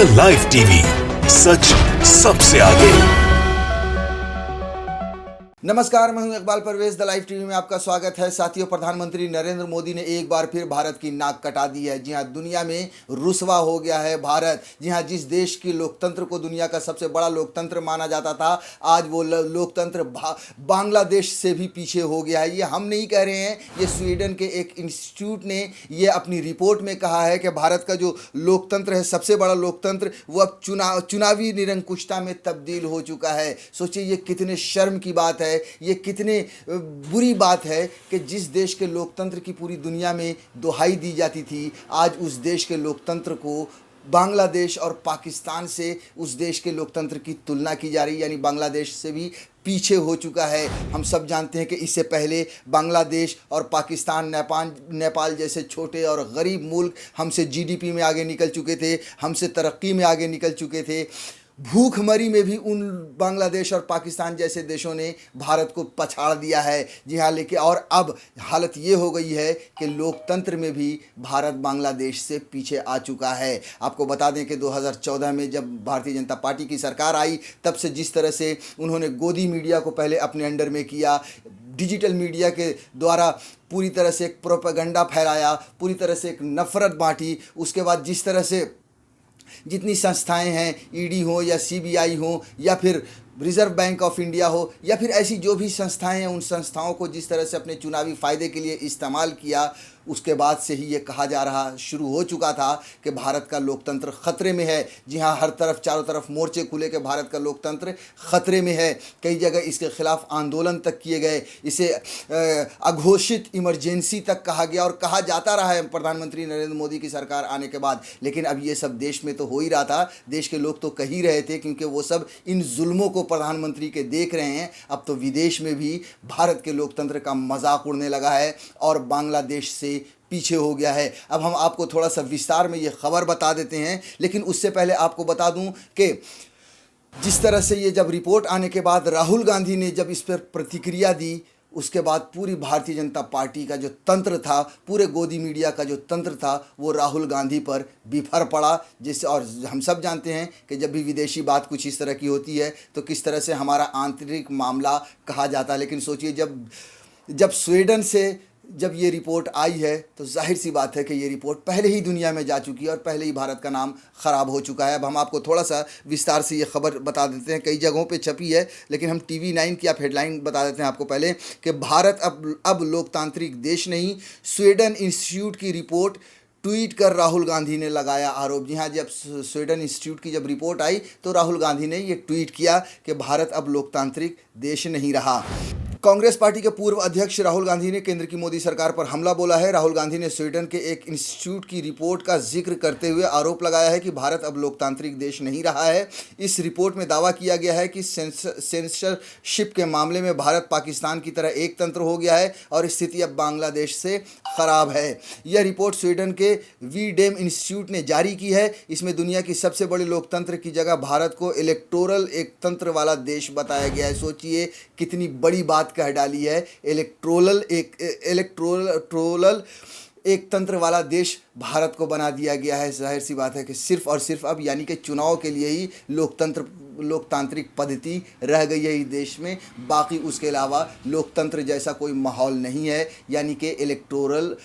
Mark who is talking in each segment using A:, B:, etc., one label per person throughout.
A: The live TV, सच सबसे आगे।
B: नमस्कार, मैं हूं Iqbal Parvez. The live TV में आपका स्वागत है। साथियों, प्रधानमंत्री नरेंद्र मोदी ने एक बार फिर भारत की नाक कटा दी है। जी हां, दुनिया में रुसवा हो गया है भारत। जी हां, जिस देश की लोकतंत्र को दुनिया का सबसे बड़ा लोकतंत्र माना जाता था, आज वो लोकतंत्र बांग्लादेश से भी पीछे हो गया है। ये हम नहीं कह रहे हैं, ये स्वीडन के एक इंस्टीट्यूट ने ये अपनी रिपोर्ट में कहा है कि भारत का जो लोकतंत्र है, सबसे बड़ा लोकतंत्र, वो अब चुनावी निरंकुशता में तब्दील हो चुका है। सोचिए, ये कितने शर्म की बात है, ये कितने बुरी बात है कि जिस देश के लोकतंत्र की पूरी दुनिया में दुहाई दी जाती थी, आज उस देश के लोकतंत्र को बांग्लादेश और पाकिस्तान से उस देश के लोकतंत्र की तुलना की जा रही है, यानी बांग्लादेश से भी पीछे हो चुका है। हम सब जानते हैं कि इससे पहले बांग्लादेश और पाकिस्तान, नेपाल जैसे छोटे और गरीब मुल्क हमसे जीडीपी में आगे निकल चुके थे, हमसे तरक्की में आगे निकल चुके थे। भूखमरी में भी उन बांग्लादेश और पाकिस्तान जैसे देशों ने भारत को पछाड़ दिया है। जी हाँ, लेकिन और अब हालत ये हो गई है कि लोकतंत्र में भी भारत बांग्लादेश से पीछे आ चुका है। आपको बता दें कि 2014 में जब भारतीय जनता पार्टी की सरकार आई, तब से जिस तरह से उन्होंने गोदी मीडिया को पहले अपने अंडर में किया, डिजिटल मीडिया के द्वारा पूरी तरह से एक प्रोपेगेंडा फैलाया, पूरी तरह से एक नफ़रत बांटी, उसके बाद जिस तरह से जितनी संस्थाएं हैं, ईडी हो या सीबीआई हो या फिर रिजर्व बैंक ऑफ इंडिया हो या फिर ऐसी जो भी संस्थाएं हैं, उन संस्थाओं को जिस तरह से अपने चुनावी फ़ायदे के लिए इस्तेमाल किया, उसके बाद से ही ये कहा जा रहा शुरू हो चुका था कि भारत का लोकतंत्र ख़तरे में है। जी हाँ, हर तरफ चारों तरफ मोर्चे खुले कि भारत का लोकतंत्र ख़तरे में है। कई जगह इसके खिलाफ आंदोलन तक किए गए, इसे अघोषित इमरजेंसी तक कहा गया और कहा जाता रहा है प्रधानमंत्री नरेंद्र मोदी की सरकार आने के बाद। लेकिन अब ये सब देश में तो हो ही रहा था, देश के लोग तो कह ही रहे थे, क्योंकि वो सब इन जुल्मों को प्रधानमंत्री के देख रहे हैं। अब तो विदेश में भी भारत के लोकतंत्र का मजाक उड़ने लगा है और बांग्लादेश से पीछे हो गया है। अब हम आपको थोड़ा सा विस्तार में ये खबर बता देते हैं, लेकिन उससे पहले आपको बता दूं कि जिस तरह से ये जब रिपोर्ट आने के बाद राहुल गांधी ने जब इस पर प्रतिक्रिया दी, उसके बाद पूरी भारतीय जनता पार्टी का जो तंत्र था, पूरे गोदी मीडिया का जो तंत्र था, वो राहुल गांधी पर बिफर पड़ा। जिससे, और हम सब जानते हैं कि जब भी विदेशी बात कुछ इस तरह की होती है तो किस तरह से हमारा आंतरिक मामला कहा जाता है। लेकिन सोचिए, जब स्वीडन से जब ये रिपोर्ट आई है, तो जाहिर सी बात है कि ये रिपोर्ट पहले ही दुनिया में जा चुकी है और पहले ही भारत का नाम ख़राब हो चुका है। अब हम आपको थोड़ा सा विस्तार से ये खबर बता देते हैं। कई जगहों पे छपी है, लेकिन हम TV9 की आप हेडलाइन बता देते हैं आपको पहले कि भारत अब लोकतांत्रिक देश नहीं, स्वीडन इंस्टीट्यूट की रिपोर्ट, ट्वीट कर राहुल गांधी ने लगाया आरोप। जी हाँ, जब स्वीडन इंस्टीट्यूट की जब रिपोर्ट आई तो राहुल गांधी ने ये ट्वीट किया कि भारत अब लोकतांत्रिक देश नहीं रहा। कांग्रेस पार्टी के पूर्व अध्यक्ष राहुल गांधी ने केंद्र की मोदी सरकार पर हमला बोला है। राहुल गांधी ने स्वीडन के एक इंस्टीट्यूट की रिपोर्ट का जिक्र करते हुए आरोप लगाया है कि भारत अब लोकतांत्रिक देश नहीं रहा है। इस रिपोर्ट में दावा किया गया है कि सेंसरशिप के मामले में भारत पाकिस्तान की तरह एक तंत्र हो गया है और स्थिति अब बांग्लादेश से ख़राब है। यह रिपोर्ट स्वीडन के वीडेम इंस्टीट्यूट ने जारी की है। इसमें दुनिया की सबसे बड़े लोकतंत्र की जगह भारत को इलेक्टोरल एक तंत्र वाला देश बताया गया है। सोचिए कितनी बड़ी बात कह डाली है। इलेक्टोरल एक तंत्र वाला देश भारत को बना दिया गया है। जाहिर सी बात है कि सिर्फ और सिर्फ अब यानी कि चुनाव के लिए ही लोकतांत्रिक पद्धति रह गई है इस देश में। बाकी उसके अलावा लोकतंत्र जैसा कोई माहौल नहीं है, यानी कि इलेक्टोरल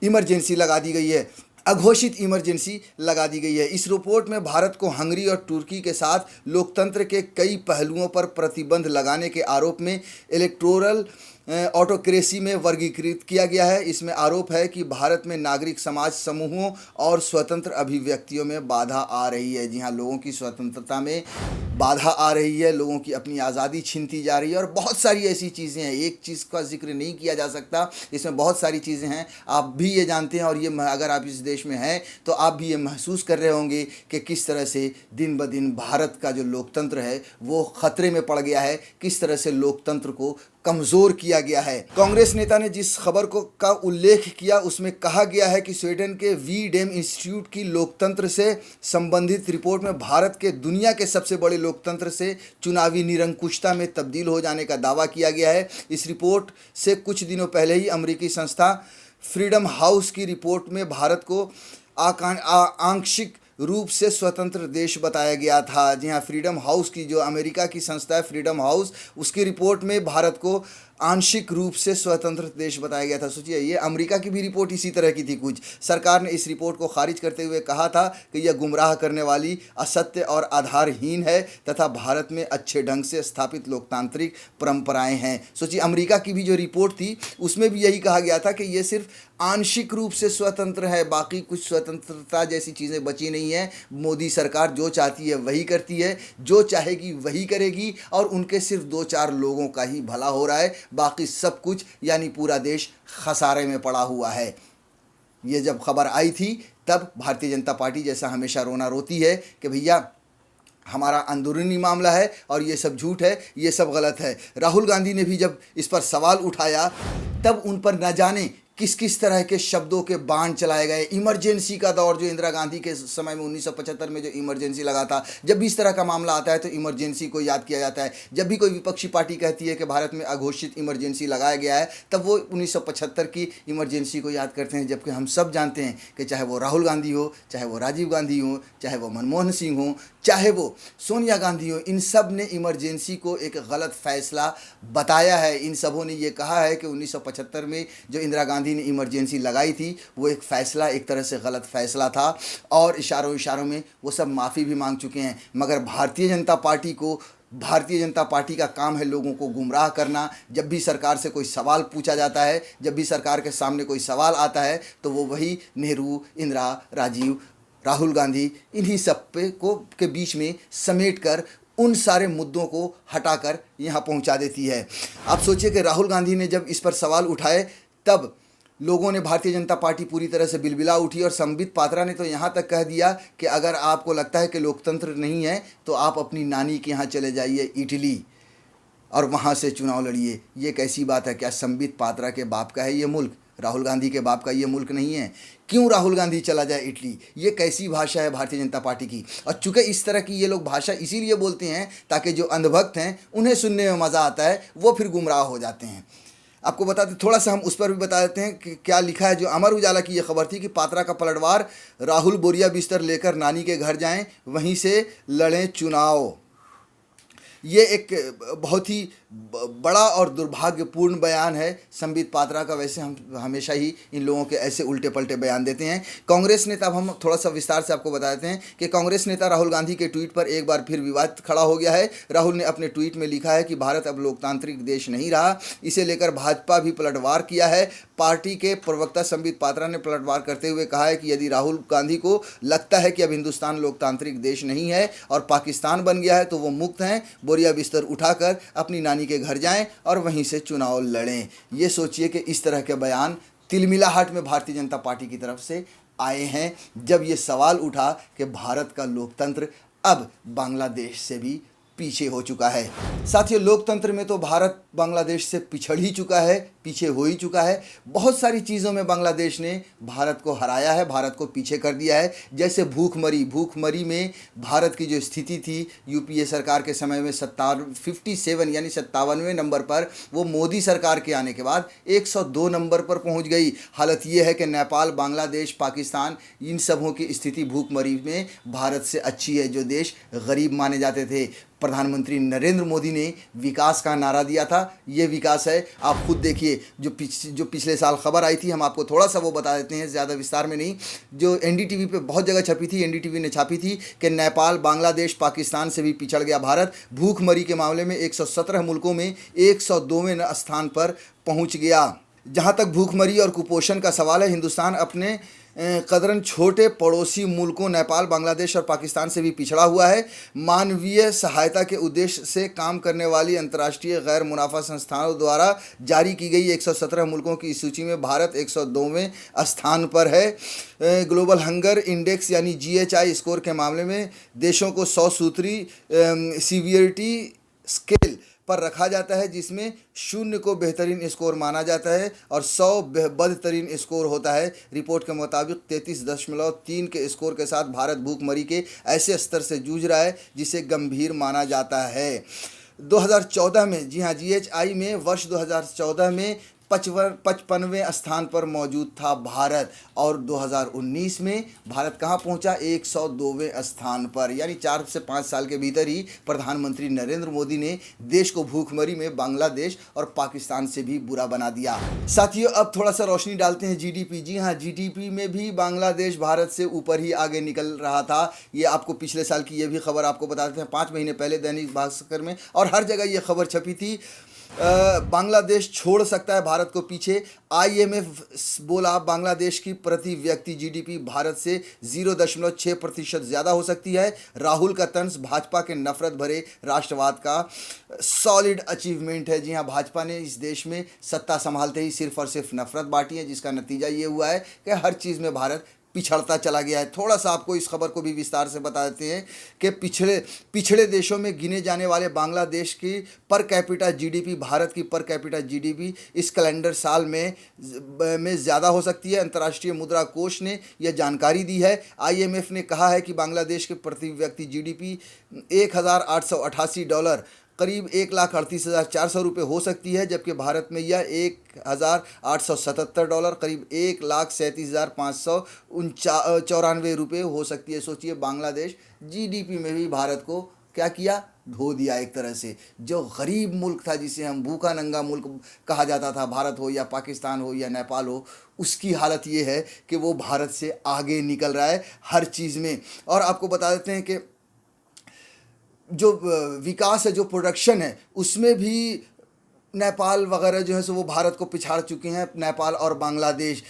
B: इमरजेंसी लगा दी गई है, अघोषित इमरजेंसी लगा दी गई है। इस रिपोर्ट में भारत को हंगरी और तुर्की के साथ लोकतंत्र के कई पहलुओं पर प्रतिबंध लगाने के आरोप में इलेक्टोरल ऑटोक्रेसी में वर्गीकृत किया गया है। इसमें आरोप है कि भारत में नागरिक समाज समूहों और स्वतंत्र अभिव्यक्तियों में बाधा आ रही है। जी हाँ, लोगों की स्वतंत्रता में बाधा आ रही है, लोगों की अपनी आज़ादी छीनती जा रही है और बहुत सारी ऐसी चीज़ें हैं। एक चीज़ का जिक्र नहीं किया जा सकता, इसमें बहुत सारी चीज़ें हैं। आप भी ये जानते हैं और ये अगर आप इस देश में हैं तो आप भी ये महसूस कर रहे होंगे कि किस तरह से दिन ब दिन भारत का जो लोकतंत्र है वो ख़तरे में पड़ गया है, किस तरह से लोकतंत्र को कमज़ोर किया गया है। कांग्रेस नेता ने जिस खबर का उल्लेख किया, उसमें कहा गया है कि स्वीडन के वीडेम इंस्टीट्यूट की लोकतंत्र से संबंधित रिपोर्ट में भारत के दुनिया के सबसे बड़े लोकतंत्र से चुनावी निरंकुशता में तब्दील हो जाने का दावा किया गया है। इस रिपोर्ट से कुछ दिनों पहले ही अमेरिकी संस्था फ्रीडम हाउस की रिपोर्ट में भारत को आंशिक रूप से स्वतंत्र देश बताया गया था। जी हाँ, फ्रीडम हाउस की जो अमेरिका की संस्था है फ्रीडम हाउस, उसकी रिपोर्ट में भारत को आंशिक रूप से स्वतंत्र देश बताया गया था। सोचिए, ये अमेरिका की भी रिपोर्ट इसी तरह की थी कुछ। सरकार ने इस रिपोर्ट को खारिज करते हुए कहा था कि यह गुमराह करने वाली, असत्य और आधारहीन है तथा भारत में अच्छे ढंग से स्थापित लोकतांत्रिक परंपराएं हैं। सोचिए, अमेरिका की भी जो रिपोर्ट थी उसमें भी यही कहा गया था कि ये सिर्फ आंशिक रूप से स्वतंत्र है, बाकी कुछ स्वतंत्रता जैसी चीज़ें बची नहीं है। मोदी सरकार जो चाहती है वही करती है, जो चाहेगी वही करेगी, और उनके सिर्फ 2-4 लोगों का ही भला हो रहा है, बाकी सब कुछ यानी पूरा देश खसारे में पड़ा हुआ है। ये जब खबर आई थी तब भारतीय जनता पार्टी जैसा हमेशा रोना रोती है कि भैया हमारा अंदरूनी मामला है और ये सब झूठ है, ये सब गलत है। राहुल गांधी ने भी जब इस पर सवाल उठाया तब उन पर न जाने किस किस तरह के शब्दों के बाण चलाए गए। इमरजेंसी का दौर, जो इंदिरा गांधी के समय में 1975 में जो इमरजेंसी लगा था, जब भी इस तरह का मामला आता है तो इमरजेंसी को याद किया जाता है। जब भी कोई विपक्षी पार्टी कहती है कि भारत में अघोषित इमरजेंसी लगाया गया है, तब वो 1975 की इमरजेंसी को याद करते हैं। जबकि हम सब जानते हैं कि चाहे वो राहुल गांधी हो, चाहे वो राजीव गांधी हो, चाहे वो मनमोहन सिंह हो, चाहे वो सोनिया गांधी हो, इन सब ने इमरजेंसी को एक गलत फैसला बताया है। इन सबों ने ये कहा है कि 1975 में जो इंदिरा गांधी ने इमरजेंसी लगाई थी वो एक फ़ैसला, एक तरह से गलत फ़ैसला था, और इशारों में वो सब माफ़ी भी मांग चुके हैं। मगर भारतीय जनता पार्टी का काम है लोगों को गुमराह करना। जब भी सरकार से कोई सवाल पूछा जाता है, जब भी सरकार के सामने कोई सवाल आता है, तो वो वही नेहरू, इंदिरा, राजीव, राहुल गांधी, इन्हीं सब के बीच में समेट कर उन सारे मुद्दों को हटाकर यहाँ पहुँचा देती है। आप सोचिए कि राहुल गांधी ने जब इस पर सवाल उठाए तब लोगों ने, भारतीय जनता पार्टी पूरी तरह से बिलबिला उठी, और संबित पात्रा ने तो यहाँ तक कह दिया कि अगर आपको लगता है कि लोकतंत्र नहीं है तो आप अपनी नानी के यहाँ चले जाइए इटली और वहाँ से चुनाव लड़िए। ये कैसी बात है? क्या संबित पात्रा के बाप का है ये मुल्क? राहुल गांधी के बाप का ये मुल्क नहीं है? क्यों राहुल गांधी चला जाए इटली? ये कैसी भाषा है भारतीय जनता पार्टी की? और चूँकि इस तरह की ये लोग भाषा इसीलिए बोलते हैं ताकि जो अंधभक्त हैं उन्हें सुनने में मज़ा आता है, वो फिर गुमराह हो जाते हैं। आपको बताते, थोड़ा सा हम उस पर भी बता देते हैं कि क्या लिखा है। जो अमर उजाला की ये खबर थी कि पात्रा का पलटवार, राहुल बोरिया बिस्तर लेकर नानी के घर जाएं, वहीं से लड़ें चुनाव। ये एक बहुत ही बड़ा और दुर्भाग्यपूर्ण बयान है संबित पात्रा का। वैसे हम हमेशा ही इन लोगों के ऐसे उल्टे पलटे बयान देते हैं। कांग्रेस नेता, अब हम थोड़ा सा विस्तार से आपको बता देते हैं कि कांग्रेस नेता राहुल गांधी के ट्वीट पर एक बार फिर विवाद खड़ा हो गया है। राहुल ने अपने ट्वीट में लिखा है कि भारत अब लोकतांत्रिक देश नहीं रहा। इसे लेकर भाजपा भी पलटवार किया है। पार्टी के प्रवक्ता संबित पात्रा ने पलटवार करते हुए कहा है कि यदि राहुल गांधी को लगता है कि अब हिंदुस्तान लोकतांत्रिक देश नहीं है और पाकिस्तान बन गया है तो वो मुक्त हैं, बोरिया बिस्तर उठाकर अपनी नानी के घर जाएं और वहीं से चुनाव लड़ें। ये सोचिए कि इस तरह के बयान तिलमिलाहट में भारतीय जनता पार्टी की तरफ से आए हैं जब ये सवाल उठा कि भारत का लोकतंत्र अब बांग्लादेश से भी पीछे हो चुका है। साथियों, लोकतंत्र में तो भारत बांग्लादेश से पिछड़ ही चुका है, पीछे हो ही चुका है। बहुत सारी चीज़ों में बांग्लादेश ने भारत को हराया है, भारत को पीछे कर दिया है। जैसे भूखमरी में भारत की जो स्थिति थी यूपीए सरकार के समय में 57 यानी 57वें नंबर पर, वो मोदी सरकार के आने के बाद 102 नंबर पर पहुंच गई। हालत ये है कि नेपाल, बांग्लादेश, पाकिस्तान, इन सबों की स्थिति भूखमरी में भारत से अच्छी है, जो देश गरीब माने जाते थे। प्रधानमंत्री नरेंद्र मोदी ने विकास का नारा दिया था, ये विकास है। आप खुद देखिए, जो पिछले साल खबर आई थी, हम आपको थोड़ा सा वो बता देते हैं, ज़्यादा विस्तार में नहीं। जो एनडीटीवी पे बहुत जगह छपी थी, एनडीटीवी ने छापी थी कि नेपाल, बांग्लादेश, पाकिस्तान से भी पिछड़ गया भारत। भूखमरी के मामले में 117 मुल्कों में 102वें स्थान पर पहुंच गया। जहां तक भूखमरी और कुपोषण का सवाल है, हिंदुस्तान अपने कदरन छोटे पड़ोसी मुल्कों नेपाल, बांग्लादेश और पाकिस्तान से भी पिछड़ा हुआ है। मानवीय सहायता के उद्देश्य से काम करने वाली अंतर्राष्ट्रीय गैर मुनाफा संस्थानों द्वारा जारी की गई 117 मुल्कों की सीसूची में भारत 102वें स्थान पर है। ग्लोबल हंगर इंडेक्स यानी GHI स्कोर के मामले में देशों को 100 सूत्री सीवियरिटी स्केल पर रखा जाता है, जिसमें 0 को बेहतरीन स्कोर माना जाता है और 100 बदतरीन स्कोर होता है। रिपोर्ट के मुताबिक 33.3 के स्कोर के साथ भारत भूखमरी के ऐसे स्तर से जूझ रहा है जिसे गंभीर माना जाता है। 2014 में, जी हाँ, GHI में वर्ष 2014 में 55वें स्थान पर मौजूद था भारत, और 2019 में भारत कहाँ पहुँचा? 102वें स्थान पर। यानी 4 से 5 साल के भीतर ही प्रधानमंत्री नरेंद्र मोदी ने देश को भूखमरी में बांग्लादेश और पाकिस्तान से भी बुरा बना दिया। साथियों, अब थोड़ा सा रोशनी डालते हैं जीडीपी। जी हाँ, जीडीपी में भी बांग्लादेश भारत से ऊपर ही आगे निकल रहा था। ये आपको पिछले साल की ये भी खबर आपको बता देते हैं, 5 महीने पहले दैनिक भास्कर में और हर जगह ये खबर छपी थी। बांग्लादेश छोड़ सकता है भारत को पीछे। आईएमएफ बोला बांग्लादेश की प्रति व्यक्ति जीडीपी भारत से 0.6% ज़्यादा हो सकती है। राहुल का तंज भाजपा के नफरत भरे राष्ट्रवाद का सॉलिड अचीवमेंट है। जी हाँ, भाजपा ने इस देश में सत्ता संभालते ही सिर्फ और सिर्फ नफरत बांटी है, जिसका नतीजा ये हुआ है कि हर चीज़ में भारत पिछड़ता चला गया है। थोड़ा सा आपको इस खबर को भी विस्तार से बता देते हैं कि पिछड़े देशों में गिने जाने वाले बांग्लादेश की पर कैपिटा जीडीपी भारत की पर कैपिटा जीडीपी इस कैलेंडर साल में ज़्यादा हो सकती है। अंतर्राष्ट्रीय मुद्रा कोष ने यह जानकारी दी है। आईएमएफ ने कहा है कि बांग्लादेश के प्रति व्यक्ति जीडीपी $1,888 करीब 1,38,400 रुपये हो सकती है, जबकि भारत में यह $1,877 करीब 1,37,594 रुपये हो सकती है। सोचिए, बांग्लादेश जीडीपी में भी भारत को क्या किया? धो दिया एक तरह से। जो गरीब मुल्क था, जिसे हम भूखा नंगा मुल्क कहा जाता था, भारत हो या पाकिस्तान हो या नेपाल हो, उसकी हालत ये है कि वो भारत से आगे निकल रहा है हर चीज़ में। और आपको बता देते हैं कि जो विकास है, जो प्रोडक्शन है, उसमें भी नेपाल वगैरह जो है सो वो भारत को पिछाड़ चुके हैं। नेपाल और बांग्लादेश,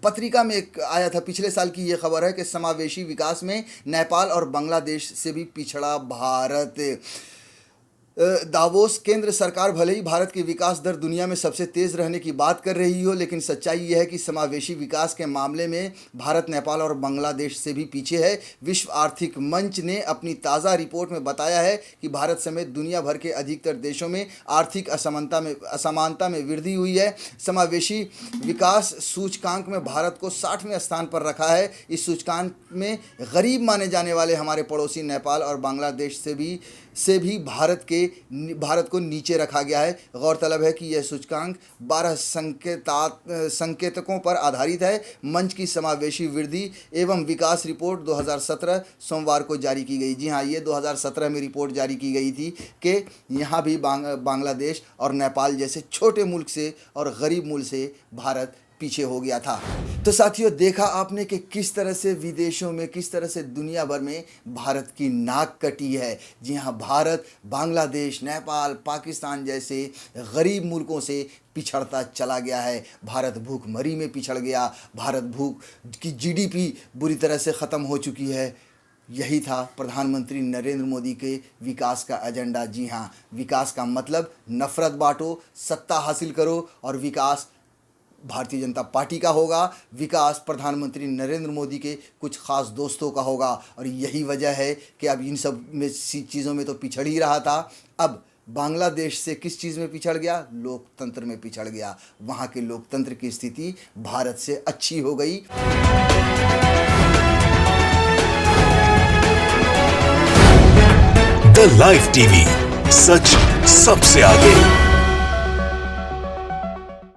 B: पत्रिका में एक आया था पिछले साल की ये खबर है कि समावेशी विकास में नेपाल और बांग्लादेश से भी पिछड़ा भारत। दावोस, केंद्र सरकार भले ही भारत की विकास दर दुनिया में सबसे तेज़ रहने की बात कर रही हो, लेकिन सच्चाई यह है कि समावेशी विकास के मामले में भारत नेपाल और बांग्लादेश से भी पीछे है। विश्व आर्थिक मंच ने अपनी ताज़ा रिपोर्ट में बताया है कि भारत समेत दुनिया भर के अधिकतर देशों में आर्थिक असमानता में वृद्धि हुई है। समावेशी विकास सूचकांक में भारत को 60वें स्थान पर रखा है। इस सूचकांक में गरीब माने जाने वाले हमारे पड़ोसी नेपाल और बांग्लादेश से भी भारत को नीचे रखा गया है। गौरतलब है कि यह सूचकांक 12 संकेतकों पर आधारित है। मंच की समावेशी वृद्धि एवं विकास रिपोर्ट 2017 सोमवार को जारी की गई। जी हाँ, ये 2017 में रिपोर्ट जारी की गई थी कि यहाँ भी बांग्लादेश और नेपाल जैसे छोटे मुल्क से और गरीब मुल्क से भारत पीछे हो गया था। तो साथियों, देखा आपने कि किस तरह से विदेशों में, किस तरह से दुनिया भर में भारत की नाक कटी है। जी हाँ, भारत बांग्लादेश, नेपाल, पाकिस्तान जैसे गरीब मुल्कों से पिछड़ता चला गया है। भारत भूखमरी में पिछड़ गया। भारत भूख की जीडीपी बुरी तरह से ख़त्म हो चुकी है। यही था प्रधानमंत्री नरेंद्र मोदी के विकास का एजेंडा। जी हाँ, विकास का मतलब नफ़रत बांटो, सत्ता हासिल करो, और विकास भारतीय जनता पार्टी का होगा। विकास प्रधानमंत्री नरेंद्र मोदी के कुछ खास दोस्तों का होगा। और यही वजह है कि अब इन सब में चीज़ों में तो पिछड़ ही रहा था। अब बांग्लादेश से किस चीज़ में पिछड़ गया? लोकतंत्र में पिछड़ गया। वहाँ के लोकतंत्र की स्थिति भारत से अच्छी हो गई।
A: द लाइव टीवी, सच सबसे आगे।